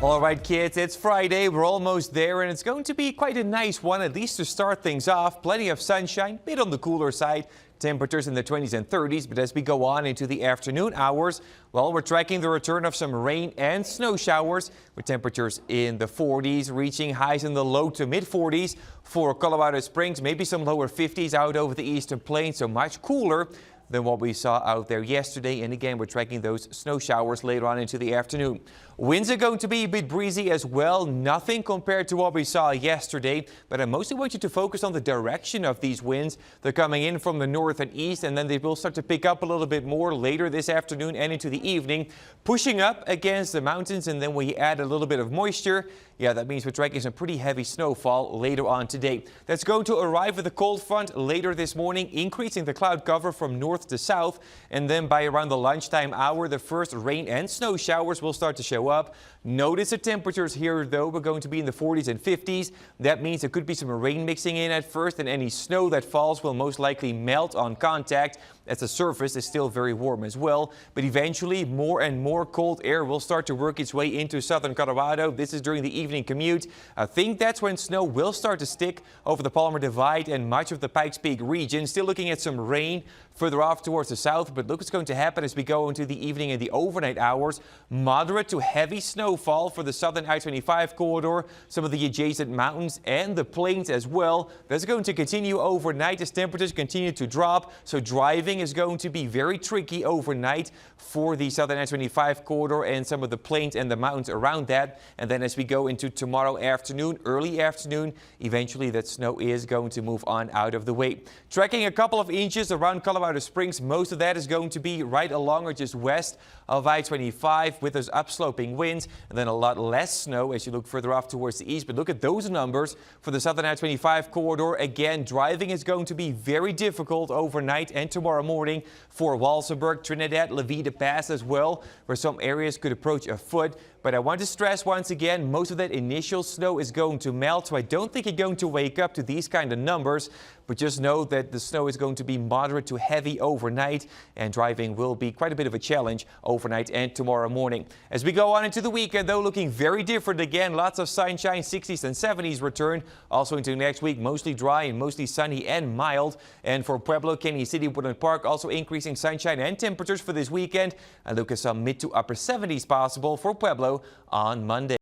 All right, kids, it's Friday. We're almost there, and it's going to be quite a nice one, at least to start things off. Plenty of sunshine, bit on the cooler side. Temperatures in the 20s and 30s, but as we go on into the afternoon hours, well, we're tracking the return of some rain and snow showers with temperatures in the 40s, reaching highs in the low to mid 40s for Colorado Springs, maybe some lower 50s out over the eastern plains, so much cooler than what we saw out there yesterday. And again, we're tracking those snow showers later on into the afternoon. Winds are going to be a bit breezy as well. Nothing compared to what we saw yesterday, but I mostly want you to focus on the direction of these winds. They're coming in from the north and east, and then they will start to pick up a little bit more later this afternoon and into the evening, pushing up against the mountains. And then we add a little bit of moisture. Yeah, that means we're tracking some pretty heavy snowfall later on today. That's going to arrive with a cold front later this morning, increasing the cloud cover from north to south. And then by around the lunchtime hour, the first rain and snow showers will start to show up. Notice the temperatures here, though, we're going to be in the 40s and 50s. That means there could be some rain mixing in at first, and any snow that falls will most likely melt on contact, as the surface is still very warm as well. But eventually, more and more cold air will start to work its way into southern Colorado. This is during the evening commute. I think that's when snow will start to stick over the Palmer Divide and much of the Pikes Peak region. Still looking at some rain further off towards the south, but look what's going to happen as we go into the evening and the overnight hours. Moderate to heavy snowfall for the southern I-25 corridor, some of the adjacent mountains and the plains as well. That's going to continue overnight as temperatures continue to drop, so driving is going to be very tricky overnight for the southern I-25 corridor and some of the plains and the mountains around that. And then as we go into tomorrow afternoon, early afternoon, eventually that snow is going to move on out of the way. Tracking a couple of inches around Colorado Springs. Most of that is going to be right along or just west of I-25 with those upsloping winds, and then a lot less snow as you look further off towards the east. But look at those numbers for the southern I-25 corridor. Again, driving is going to be very difficult overnight and tomorrow morning for Walsenburg, Trinidad, Levita Pass as well, where some areas could approach a foot. But I want to stress once again, most of that initial snow is going to melt, so I don't think you're going to wake up to these kind of numbers. But just know that the snow is going to be moderate to heavy overnight, and driving will be quite a bit of a challenge overnight and tomorrow morning. As we go on into the weekend, though, looking very different again. Lots of sunshine, 60s and 70s return. Also into next week, mostly dry and mostly sunny and mild. And for Pueblo, Canyon City, Woodland Park, also increasing sunshine and temperatures for this weekend. And look at some mid to upper 70s possible for Pueblo on Monday.